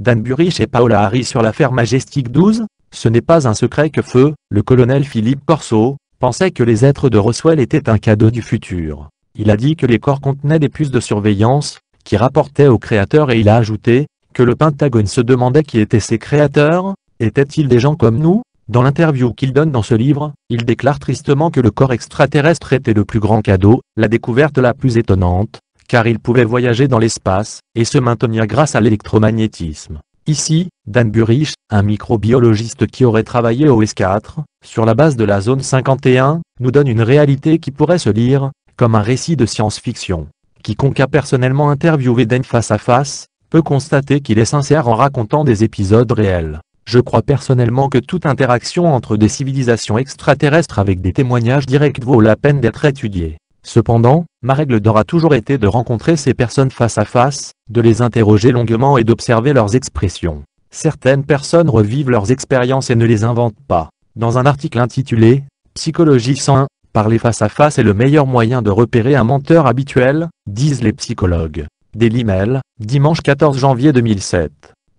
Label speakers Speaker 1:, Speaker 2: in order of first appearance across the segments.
Speaker 1: Dan Burich et Paola Harris sur l'affaire Majestic 12. Ce n'est pas un secret que Feu, le colonel Philippe Corso, pensait que les êtres de Roswell étaient un cadeau du futur. Il a dit que les corps contenaient des puces de surveillance, qui rapportaient aux créateurs, et il a ajouté que le Pentagone se demandait qui étaient ces créateurs. Étaient-ils des gens comme nous? Dans l'interview qu'il donne dans ce livre, il déclare tristement que le corps extraterrestre était le plus grand cadeau, la découverte la plus étonnante, car il pouvait voyager dans l'espace, et se maintenir grâce à l'électromagnétisme. Ici, Dan Burich, un microbiologiste qui aurait travaillé au S4, sur la base de la zone 51, nous donne une réalité qui pourrait se lire comme un récit de science-fiction. Quiconque a personnellement interviewé Dan face à face, peut constater qu'il est sincère en racontant des épisodes réels. Je crois personnellement que toute interaction entre des civilisations extraterrestres avec des témoignages directs vaut la peine d'être étudiée. Cependant, ma règle d'or a toujours été de rencontrer ces personnes face à face, de les interroger longuement et d'observer leurs expressions. Certaines personnes revivent leurs expériences et ne les inventent pas. Dans un article intitulé « Psychologie 101 », parler face à face est le meilleur moyen de repérer un menteur habituel, disent les psychologues. Daily Mail, dimanche 14 janvier 2007.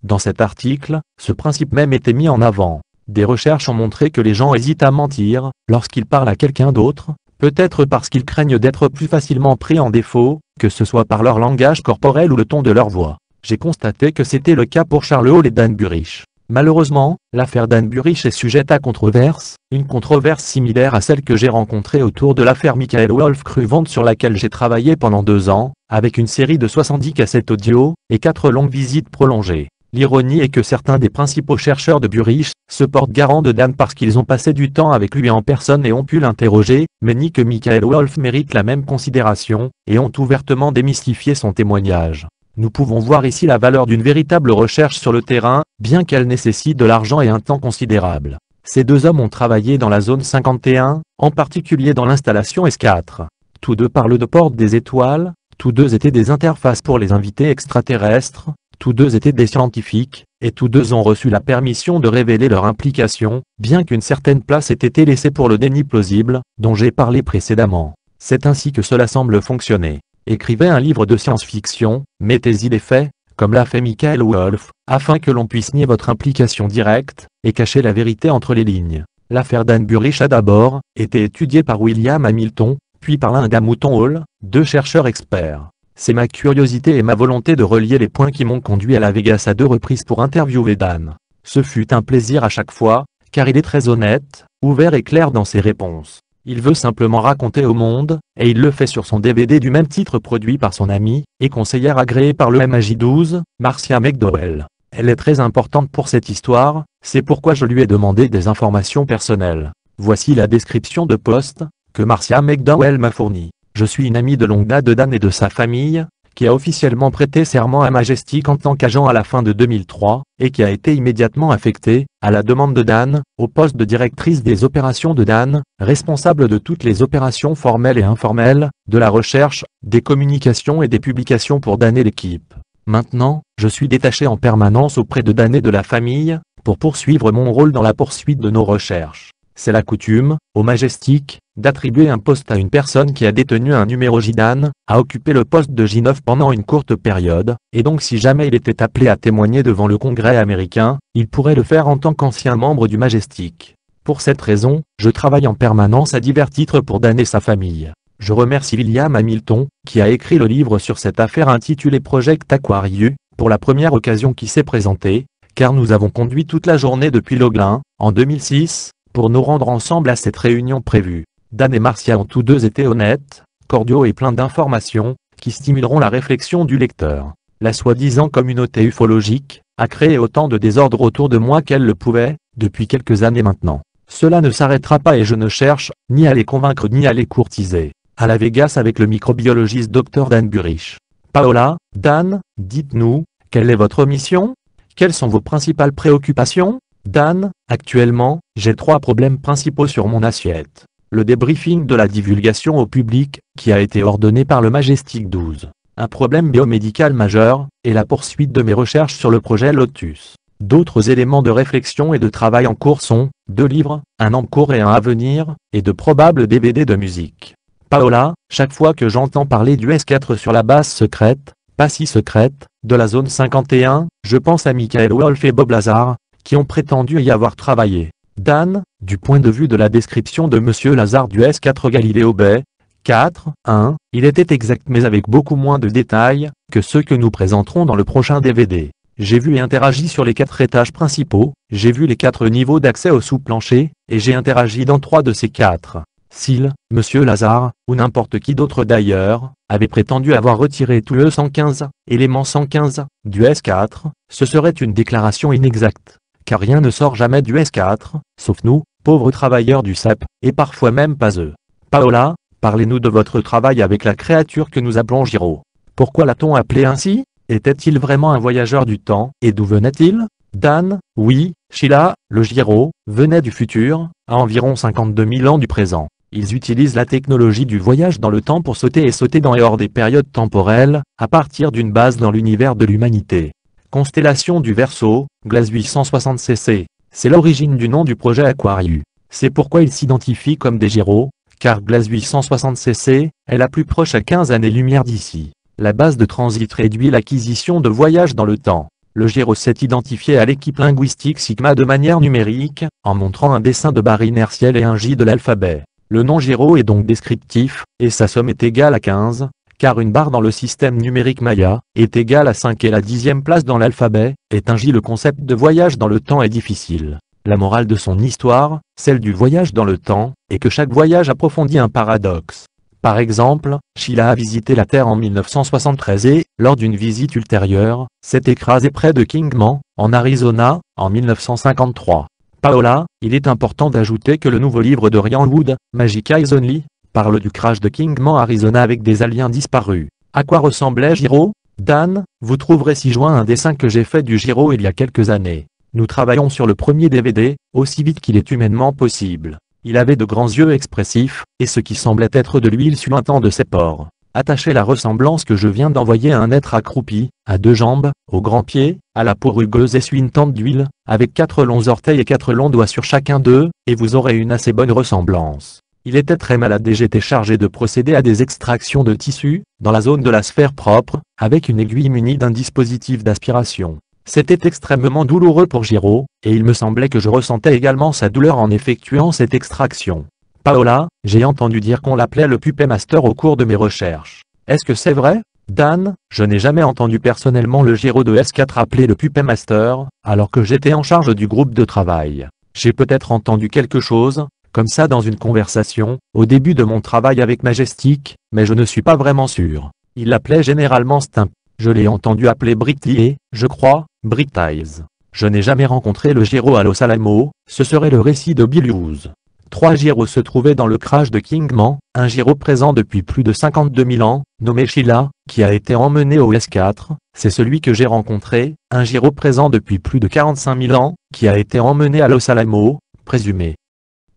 Speaker 1: Dans cet article, ce principe même était mis en avant. Des recherches ont montré que les gens hésitent à mentir lorsqu'ils parlent à quelqu'un d'autre, peut-être parce qu'ils craignent d'être plus facilement pris en défaut, que ce soit par leur langage corporel ou le ton de leur voix. J'ai constaté que c'était le cas pour Charles Hall et Dan Burich. Malheureusement, l'affaire Dan Burich est sujette à controverse, une controverse similaire à celle que j'ai rencontrée autour de l'affaire Michael Wolff-Cruikshank sur laquelle j'ai travaillé pendant 2 ans, avec une série de 70 cassettes audio, et 4 longues visites prolongées. L'ironie est que certains des principaux chercheurs de Burich se portent garant de Dan parce qu'ils ont passé du temps avec lui en personne et ont pu l'interroger, mais ni que Michael Wolff mérite la même considération, et ont ouvertement démystifié son témoignage. Nous pouvons voir ici la valeur d'une véritable recherche sur le terrain, bien qu'elle nécessite de l'argent et un temps considérable. Ces 2 hommes ont travaillé dans la zone 51, en particulier dans l'installation S4. Tous 2 parlent de porte des étoiles, tous 2 étaient des interfaces pour les invités extraterrestres, tous 2 étaient des scientifiques, et tous 2 ont reçu la permission de révéler leur implication, bien qu'une certaine place ait été laissée pour le déni plausible, dont j'ai parlé précédemment. C'est ainsi que cela semble fonctionner. Écrivez un livre de science-fiction, mettez-y les faits, comme l'a fait Michael Wolff, afin que l'on puisse nier votre implication directe, et cacher la vérité entre les lignes. L'affaire Dan Burich a d'abord été étudiée par William Hamilton, puis par Linda Mouton Hall, 2 chercheurs experts. C'est ma curiosité et ma volonté de relier les points qui m'ont conduit à Las Vegas à 2 reprises pour interviewer Dan. Ce fut un plaisir à chaque fois, car il est très honnête, ouvert et clair dans ses réponses. Il veut simplement raconter au monde, et il le fait sur son DVD du même titre produit par son amie, et conseillère agréée par le MJ12, Marcia McDowell. Elle est très importante pour cette histoire, c'est pourquoi je lui ai demandé des informations personnelles. Voici la description de poste que Marcia McDowell m'a fournie. Je suis une amie de longue date de Dan et de sa famille, qui a officiellement prêté serment à Majestic en tant qu'agent à la fin de 2003, et qui a été immédiatement affectée, à la demande de Dan, au poste de directrice des opérations de Dan, responsable de toutes les opérations formelles et informelles, de la recherche, des communications et des publications pour Dan et l'équipe. Maintenant, je suis détaché en permanence auprès de Dan et de la famille, pour poursuivre mon rôle dans la poursuite de nos recherches. C'est la coutume, au Majestic, d'attribuer un poste à une personne qui a détenu un numéro J-Dan, a occupé le poste de J9 pendant une courte période, et donc si jamais il était appelé à témoigner devant le Congrès américain, il pourrait le faire en tant qu'ancien membre du Majestic. Pour cette raison, je travaille en permanence à divers titres pour Dan et sa famille. Je remercie William Hamilton, qui a écrit le livre sur cette affaire intitulé Project Aquarius, pour la première occasion qui s'est présentée, car nous avons conduit toute la journée depuis Loglin, en 2006, pour nous rendre ensemble à cette réunion prévue. Dan et Marcia ont tous 2 été honnêtes, cordiaux et pleins d'informations, qui stimuleront la réflexion du lecteur. La soi-disant communauté ufologique a créé autant de désordre autour de moi qu'elle le pouvait, depuis quelques années maintenant. Cela ne s'arrêtera pas et je ne cherche ni à les convaincre ni à les courtiser. À Las Vegas avec le microbiologiste Dr Dan Burich. Paola, Dan, dites-nous, quelle est votre mission? Quelles sont vos principales préoccupations? Dan, actuellement, j'ai 3 problèmes principaux sur mon assiette. Le débriefing de la divulgation au public, qui a été ordonné par le Majestic 12. Un problème biomédical majeur, et la poursuite de mes recherches sur le projet Lotus. D'autres éléments de réflexion et de travail en cours sont 2 livres, un en cours et un à venir, et de probables DVD de musique. Paola, chaque fois que j'entends parler du S4 sur la base secrète, pas si secrète, de la zone 51, je pense à Michael Wolf et Bob Lazar, qui ont prétendu y avoir travaillé. Dan, du point de vue de la description de Monsieur Lazar du S4 Galileo Bay, 4.1, il était exact mais avec beaucoup moins de détails que ceux que nous présenterons dans le prochain DVD. J'ai vu et interagi sur les 4 étages principaux, j'ai vu les 4 niveaux d'accès au sous-plancher, et j'ai interagi dans 3 de ces 4. S'il, Monsieur Lazar, ou n'importe qui d'autre d'ailleurs, avait prétendu avoir retiré tout le 115, élément 115, du S4, ce serait une déclaration inexacte. Car rien ne sort jamais du S4, sauf nous, pauvres travailleurs du CEP, et parfois même pas eux. Paola, parlez-nous de votre travail avec la créature que nous appelons Giro. Pourquoi l'a-t-on appelé ainsi? Était-il vraiment un voyageur du temps, et d'où venait-il? Dan, oui, Sheila, le Giro, venait du futur, à environ 52 000 ans du présent. Ils utilisent la technologie du voyage dans le temps pour sauter et sauter dans et hors des périodes temporelles, à partir d'une base dans l'univers de l'humanité. Constellation du Verseau, Glace 860 cc. C'est l'origine du nom du projet Aquarius. C'est pourquoi ils s'identifient comme des Giro, car Glace 860 cc est la plus proche à 15 années-lumière d'ici. La base de transit réduit l'acquisition de voyages dans le temps. Le Giro s'est identifié à l'équipe linguistique Sigma de manière numérique, en montrant un dessin de barre inertielle et un J de l'alphabet. Le nom Giro est donc descriptif, et sa somme est égale à 15, car une barre dans le système numérique Maya est égale à 5 et la 10e place dans l'alphabet est un J. Le concept de voyage dans le temps est difficile. La morale de son histoire, celle du voyage dans le temps, est que chaque voyage approfondit un paradoxe. Par exemple, Sheila a visité la Terre en 1973 et, lors d'une visite ultérieure, s'est écrasée près de Kingman, en Arizona, en 1953. Paola, il est important d'ajouter que le nouveau livre de Ryan Wood, Magic Eyes Only, parle du crash de Kingman Arizona avec des aliens disparus. À quoi ressemblait Giro? Dan, vous trouverez ci-joint un dessin que j'ai fait du Giro il y a quelques années. Nous travaillons sur le premier DVD, aussi vite qu'il est humainement possible. Il avait de grands yeux expressifs, et ce qui semblait être de l'huile suintant de ses pores. Attachez la ressemblance que je viens d'envoyer à un être accroupi, à 2 jambes, aux grands pieds, à la peau rugueuse et suintante d'huile, avec 4 longs orteils et 4 longs doigts sur chacun d'eux, et vous aurez une assez bonne ressemblance. Il était très malade et j'étais chargé de procéder à des extractions de tissu, dans la zone de la sphère propre, avec une aiguille munie d'un dispositif d'aspiration. C'était extrêmement douloureux pour Giro, et il me semblait que je ressentais également sa douleur en effectuant cette extraction. Paola, j'ai entendu dire qu'on l'appelait le Puppet Master au cours de mes recherches. Est-ce que c'est vrai? Dan, je n'ai jamais entendu personnellement le Giro de S4 appelé le Puppet Master, alors que j'étais en charge du groupe de travail. J'ai peut-être entendu quelque chose, comme ça dans une conversation, au début de mon travail avec Majestic, mais je ne suis pas vraiment sûr. Il l'appelait généralement Stimp. Je l'ai entendu appeler Brickty et, je crois, Brickties. Je n'ai jamais rencontré le Giro à Los Alamos, ce serait le récit de Bill Hughes. 3 Giros se trouvaient dans le crash de Kingman, un Giro présent depuis plus de 52 000 ans, nommé Sheila, qui a été emmené au S4, c'est celui que j'ai rencontré, un Giro présent depuis plus de 45 000 ans, qui a été emmené à Los Alamos, présumé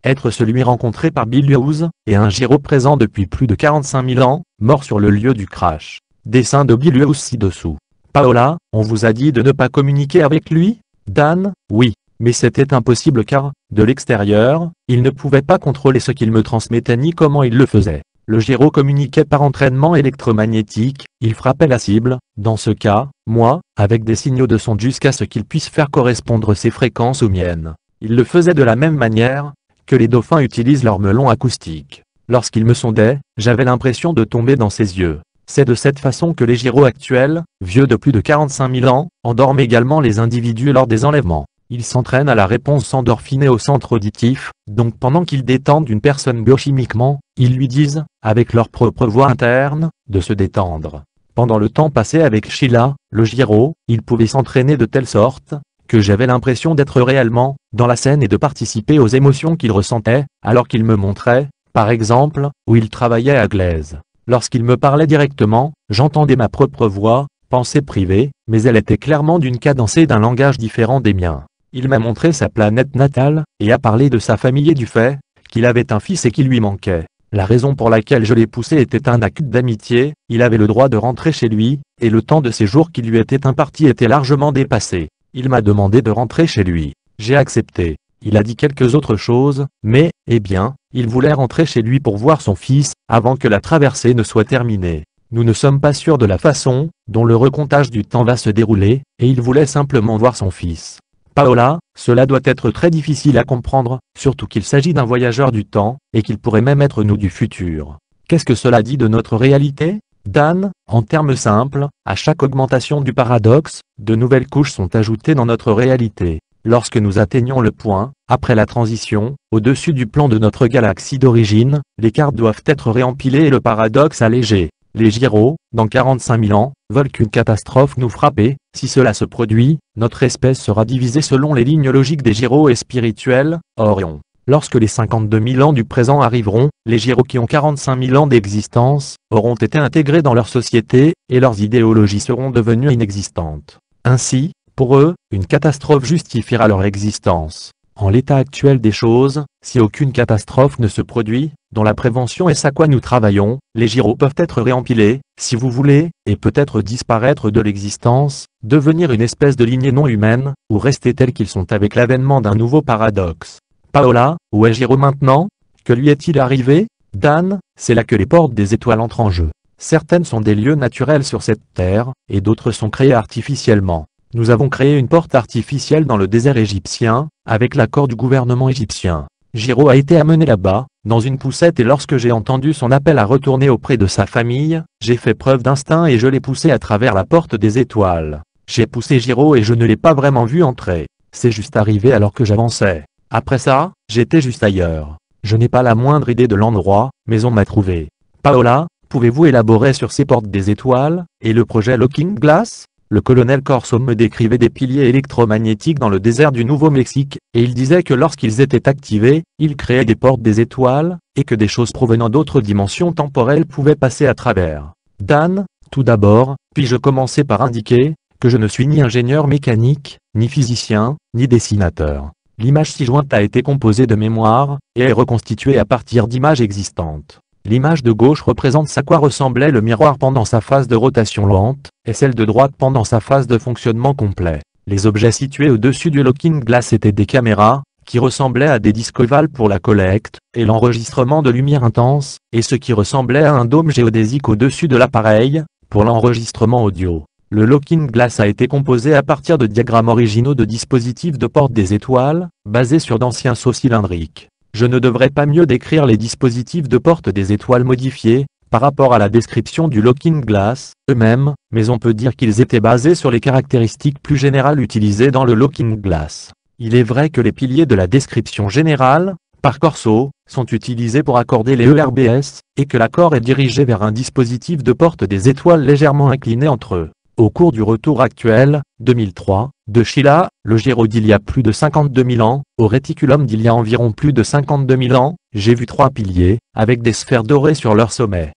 Speaker 1: être celui rencontré par Bill Hughes, et un Giro présent depuis plus de 45 000 ans, mort sur le lieu du crash. Dessin de Bill Hughes ci-dessous. Paola, on vous a dit de ne pas communiquer avec lui? Dan, oui, mais c'était impossible car, de l'extérieur, il ne pouvait pas contrôler ce qu'il me transmettait ni comment il le faisait. Le Giro communiquait par entraînement électromagnétique, il frappait la cible, dans ce cas, moi, avec des signaux de sonde jusqu'à ce qu'il puisse faire correspondre ses fréquences aux miennes. Il le faisait de la même manière que les dauphins utilisent leur melon acoustique. Lorsqu'il me sondait, j'avais l'impression de tomber dans ses yeux. C'est de cette façon que les Giro actuels, vieux de plus de 45 000 ans, endorment également les individus lors des enlèvements. Ils s'entraînent à la réponse endorphinée au centre auditif, donc pendant qu'ils détendent une personne biochimiquement, ils lui disent, avec leur propre voix interne, de se détendre. Pendant le temps passé avec Sheila, le Giro, il pouvait s'entraîner de telle sorte que j'avais l'impression d'être réellement dans la scène et de participer aux émotions qu'il ressentait, alors qu'il me montrait, par exemple, où il travaillait à Glaise. Lorsqu'il me parlait directement, j'entendais ma propre voix, pensée privée, mais elle était clairement d'une cadence et d'un langage différent des miens. Il m'a montré sa planète natale, et a parlé de sa famille et du fait qu'il avait un fils et qu'il lui manquait. La raison pour laquelle je l'ai poussé était un acte d'amitié, il avait le droit de rentrer chez lui, et le temps de séjour qui lui était imparti était largement dépassé. Il m'a demandé de rentrer chez lui. J'ai accepté. Il a dit quelques autres choses, mais, eh bien, il voulait rentrer chez lui pour voir son fils, avant que la traversée ne soit terminée. Nous ne sommes pas sûrs de la façon dont le recomptage du temps va se dérouler, et il voulait simplement voir son fils. Paola, cela doit être très difficile à comprendre, surtout qu'il s'agit d'un voyageur du temps, et qu'il pourrait même être nous du futur. Qu'est-ce que cela dit de notre réalité? Dan, en termes simples, à chaque augmentation du paradoxe, de nouvelles couches sont ajoutées dans notre réalité. Lorsque nous atteignons le point, après la transition, au-dessus du plan de notre galaxie d'origine, les cartes doivent être réempilées et le paradoxe allégé. Les Gyros, dans 45 000 ans, veulent qu'une catastrophe nous frappe et, si cela se produit, notre espèce sera divisée selon les lignes logiques des Gyros et spirituels, Orion. Lorsque les 52 000 ans du présent arriveront, les Gyros qui ont 45 000 ans d'existence, auront été intégrés dans leur société, et leurs idéologies seront devenues inexistantes. Ainsi, pour eux, une catastrophe justifiera leur existence. En l'état actuel des choses, si aucune catastrophe ne se produit, dont la prévention est à quoi nous travaillons, les Gyros peuvent être réempilés, si vous voulez, et peut-être disparaître de l'existence, devenir une espèce de lignée non humaine, ou rester tels qu'ils sont avec l'avènement d'un nouveau paradoxe. Paola, où est Gyro maintenant? Que lui est-il arrivé? Dan, c'est là que les portes des étoiles entrent en jeu. Certaines sont des lieux naturels sur cette terre, et d'autres sont créées artificiellement. Nous avons créé une porte artificielle dans le désert égyptien, avec l'accord du gouvernement égyptien. Gyro a été amené là-bas, dans une poussette et lorsque j'ai entendu son appel à retourner auprès de sa famille, j'ai fait preuve d'instinct et je l'ai poussé à travers la porte des étoiles. J'ai poussé Gyro et je ne l'ai pas vraiment vu entrer. C'est juste arrivé alors que j'avançais. Après ça, j'étais juste ailleurs. Je n'ai pas la moindre idée de l'endroit, mais on m'a trouvé. Paola, pouvez-vous élaborer sur ces portes des étoiles, et le projet Looking Glass? Le colonel Corso me décrivait des piliers électromagnétiques dans le désert du Nouveau-Mexique, et il disait que lorsqu'ils étaient activés, ils créaient des portes des étoiles, et que des choses provenant d'autres dimensions temporelles pouvaient passer à travers. Dan, tout d'abord, puis-je commencer par indiquer que je ne suis ni ingénieur mécanique, ni physicien, ni dessinateur. L'image ci-jointe a été composée de mémoire, et est reconstituée à partir d'images existantes. L'image de gauche représente à quoi ressemblait le miroir pendant sa phase de rotation lente, et celle de droite pendant sa phase de fonctionnement complet. Les objets situés au-dessus du Looking Glass étaient des caméras, qui ressemblaient à des disques ovales pour la collecte, et l'enregistrement de lumière intense, et ce qui ressemblait à un dôme géodésique au-dessus de l'appareil, pour l'enregistrement audio. Le Looking Glass a été composé à partir de diagrammes originaux de dispositifs de porte des étoiles, basés sur d'anciens sauts cylindriques. Je ne devrais pas mieux décrire les dispositifs de porte des étoiles modifiés, par rapport à la description du Looking Glass, eux-mêmes, mais on peut dire qu'ils étaient basés sur les caractéristiques plus générales utilisées dans le Looking Glass. Il est vrai que les piliers de la description générale, par Corso, sont utilisés pour accorder les ERBS, et que l'accord est dirigé vers un dispositif de porte des étoiles légèrement incliné entre eux. Au cours du retour actuel, 2003, de Sheila, le Gyro d'il y a plus de 52 000 ans, au réticulum d'il y a environ plus de 52 000 ans, j'ai vu 3 piliers, avec des sphères dorées sur leur sommet.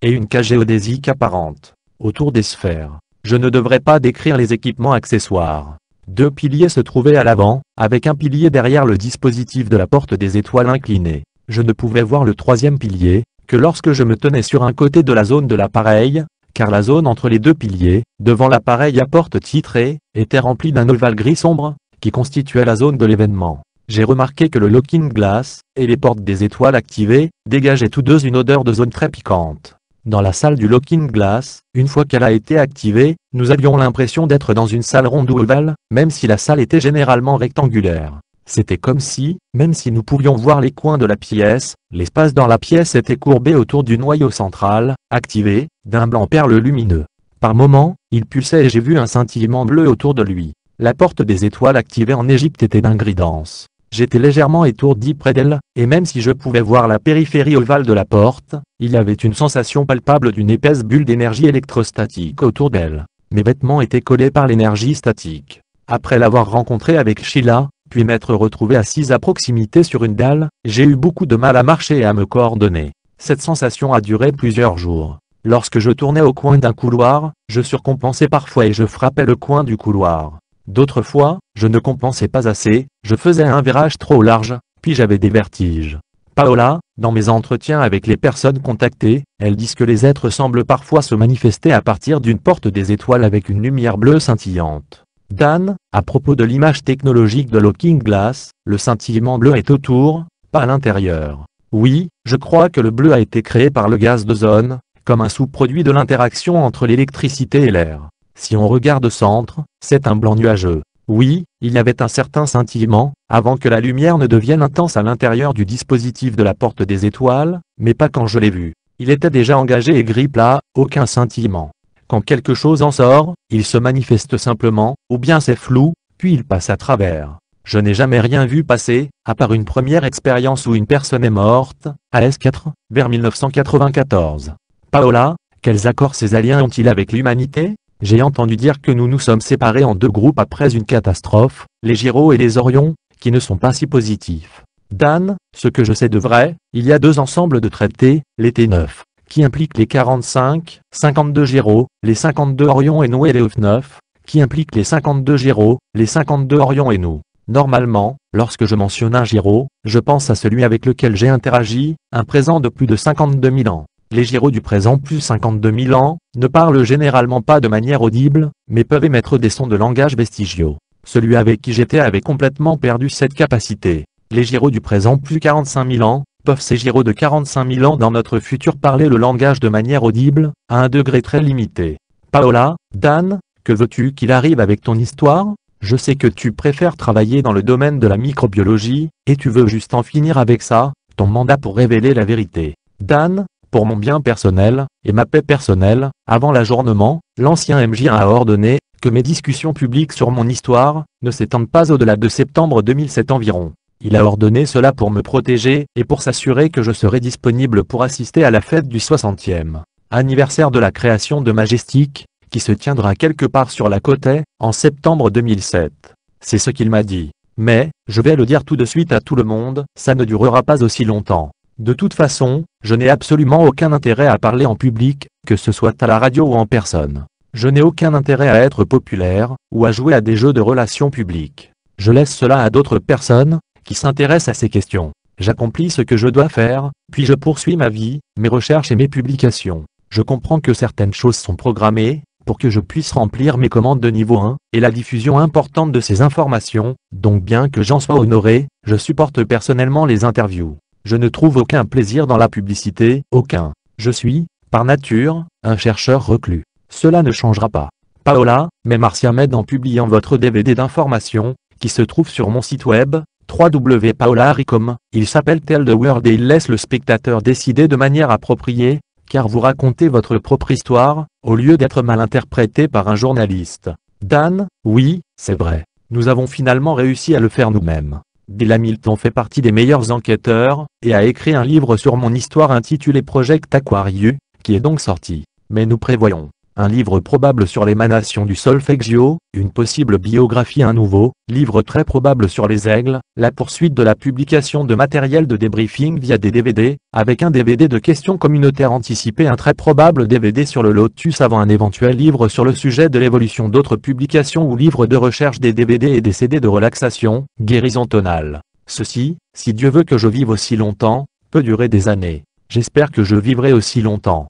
Speaker 1: Et une cage géodésique apparente. Autour des sphères. Je ne devrais pas décrire les équipements accessoires. 2 piliers se trouvaient à l'avant, avec un pilier derrière le dispositif de la porte des étoiles inclinée. Je ne pouvais voir le 3e pilier, que lorsque je me tenais sur un côté de la zone de l'appareil, car la zone entre les 2 piliers, devant l'appareil à porte titrée, était remplie d'un ovale gris sombre, qui constituait la zone de l'événement. J'ai remarqué que le Looking Glass, et les portes des étoiles activées, dégageaient tous deux une odeur de zone très piquante. Dans la salle du Looking Glass, une fois qu'elle a été activée, nous avions l'impression d'être dans une salle ronde ou ovale, même si la salle était généralement rectangulaire. C'était comme si, même si nous pouvions voir les coins de la pièce, l'espace dans la pièce était courbé autour du noyau central, activé, d'un blanc perle lumineux. Par moments, il pulsait et j'ai vu un scintillement bleu autour de lui. La porte des étoiles activée en Égypte était d'un gris dense. J'étais légèrement étourdi près d'elle, et même si je pouvais voir la périphérie ovale de la porte, il y avait une sensation palpable d'une épaisse bulle d'énergie électrostatique autour d'elle. Mes vêtements étaient collés par l'énergie statique. Après l'avoir rencontré avec Sheila, puis m'être retrouvé assise à proximité sur une dalle, j'ai eu beaucoup de mal à marcher et à me coordonner. Cette sensation a duré plusieurs jours. Lorsque je tournais au coin d'un couloir, je surcompensais parfois et je frappais le coin du couloir. D'autres fois, je ne compensais pas assez, je faisais un virage trop large, puis j'avais des vertiges. Paola, dans mes entretiens avec les personnes contactées, elles disent que les êtres semblent parfois se manifester à partir d'une porte des étoiles avec une lumière bleue scintillante. Dan, à propos de l'image technologique de Looking Glass, le scintillement bleu est autour, pas à l'intérieur. Oui, je crois que le bleu a été créé par le gaz d'ozone, comme un sous-produit de l'interaction entre l'électricité et l'air. Si on regarde au centre, c'est un blanc nuageux. Oui, il y avait un certain scintillement, avant que la lumière ne devienne intense à l'intérieur du dispositif de la porte des étoiles, mais pas quand je l'ai vu. Il était déjà engagé et gris plat, aucun scintillement. Quand quelque chose en sort, il se manifeste simplement, ou bien c'est flou, puis il passe à travers. Je n'ai jamais rien vu passer, à part une première expérience où une personne est morte, à S4, vers 1994. Paola, quels accords ces aliens ont-ils avec l'humanité? J'ai entendu dire que nous nous sommes séparés en 2 groupes après une catastrophe, les Gyros et les Orions, qui ne sont pas si positifs. Dan, ce que je sais de vrai, il y a 2 ensembles de traités, les T9, qui impliquent les 45, 52 Gyros, les 52 Orions et nous et les F9, qui impliquent les 52 Gyros, les 52 Orions et nous. Normalement, lorsque je mentionne un Gyro, je pense à celui avec lequel j'ai interagi, un présent de plus de 52 000 ans. Les Gyros du présent plus 52 000 ans, ne parlent généralement pas de manière audible, mais peuvent émettre des sons de langage vestigiaux. Celui avec qui j'étais avait complètement perdu cette capacité. Les Gyros du présent plus 45 000 ans, peuvent ces Gyros de 45 000 ans dans notre futur parler le langage de manière audible, à un degré très limité. Paola, Dan, que veux-tu qu'il arrive avec ton histoire? Je sais que tu préfères travailler dans le domaine de la microbiologie, et tu veux juste en finir avec ça, ton mandat pour révéler la vérité. Dan, pour mon bien personnel, et ma paix personnelle, avant l'ajournement, l'ancien MJ a ordonné que mes discussions publiques sur mon histoire ne s'étendent pas au-delà de septembre 2007 environ. Il a ordonné cela pour me protéger et pour s'assurer que je serai disponible pour assister à la fête du 60e anniversaire de la création de Majestic, qui se tiendra quelque part sur la côte est, en septembre 2007. C'est ce qu'il m'a dit. Mais, je vais le dire tout de suite à tout le monde, ça ne durera pas aussi longtemps. De toute façon, je n'ai absolument aucun intérêt à parler en public, que ce soit à la radio ou en personne. Je n'ai aucun intérêt à être populaire, ou à jouer à des jeux de relations publiques. Je laisse cela à d'autres personnes, qui s'intéressent à ces questions. J'accomplis ce que je dois faire, puis je poursuis ma vie, mes recherches et mes publications. Je comprends que certaines choses sont programmées, pour que je puisse remplir mes commandes de niveau 1, et la diffusion importante de ces informations, donc bien que j'en sois honoré, je supporte personnellement les interviews. Je ne trouve aucun plaisir dans la publicité, aucun. Je suis, par nature, un chercheur reclus. Cela ne changera pas. Paola, mais Marcia m'aide en publiant votre DVD d'information, qui se trouve sur mon site web, www.paolaricom. Il s'appelle Tell the World et il laisse le spectateur décider de manière appropriée, car vous racontez votre propre histoire, au lieu d'être mal interprété par un journaliste. Dan, oui, c'est vrai. Nous avons finalement réussi à le faire nous-mêmes. Bill Hamilton fait partie des meilleurs enquêteurs, et a écrit un livre sur mon histoire intitulé Project Aquarius, qui est donc sorti. Mais nous prévoyons un livre probable sur l'émanation du solfeggio, une possible biographie, un nouveau livre très probable sur les aigles, la poursuite de la publication de matériel de débriefing via des DVD, avec un DVD de questions communautaires anticipées, un très probable DVD sur le lotus avant un éventuel livre sur le sujet de l'évolution, d'autres publications ou livres de recherche, des DVD et des CD de relaxation, guérison tonale. Ceci, si Dieu veut que je vive aussi longtemps, peut durer des années. J'espère que je vivrai aussi longtemps.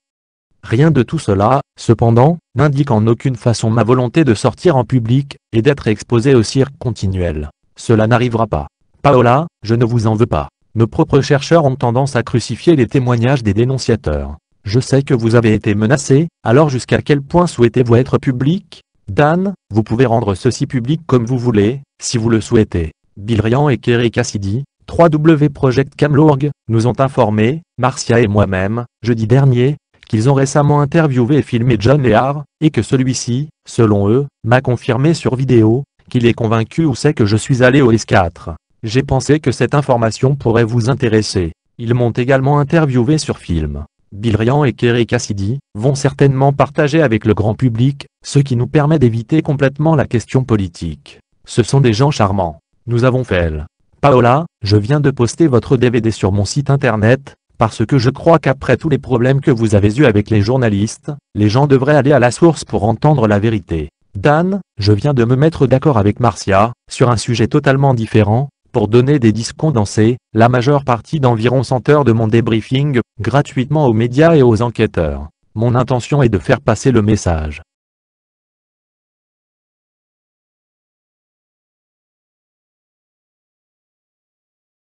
Speaker 1: Rien de tout cela, cependant, n'indique en aucune façon ma volonté de sortir en public, et d'être exposé au cirque continuel. Cela n'arrivera pas. Paola, je ne vous en veux pas. Nos propres chercheurs ont tendance à crucifier les témoignages des dénonciateurs. Je sais que vous avez été menacé, alors jusqu'à quel point souhaitez-vous être public? Dan, vous pouvez rendre ceci public comme vous voulez, si vous le souhaitez. Bill Ryan et Kerry Cassidy, 3W Project Camlorg, nous ont informé, Marcia et moi-même, jeudi dernier, qu'ils ont récemment interviewé et filmé John Lehar, et que celui-ci, selon eux, m'a confirmé sur vidéo, qu'il est convaincu ou sait que je suis allé au S4. J'ai pensé que cette information pourrait vous intéresser. Ils m'ont également interviewé sur film. Bill Ryan et Kerry Cassidy vont certainement partager avec le grand public, ce qui nous permet d'éviter complètement la question politique. Ce sont des gens charmants. Nous avons fait l'. Paola, je viens de poster votre DVD sur mon site internet, parce que je crois qu'après tous les problèmes que vous avez eus avec les journalistes, les gens devraient aller à la source pour entendre la vérité. Dan, je viens de me mettre d'accord avec Marcia, sur un sujet totalement différent, pour donner des disques condensés, la majeure partie d'environ 100 heures de mon débriefing, gratuitement aux médias et aux enquêteurs. Mon intention est de faire passer le message.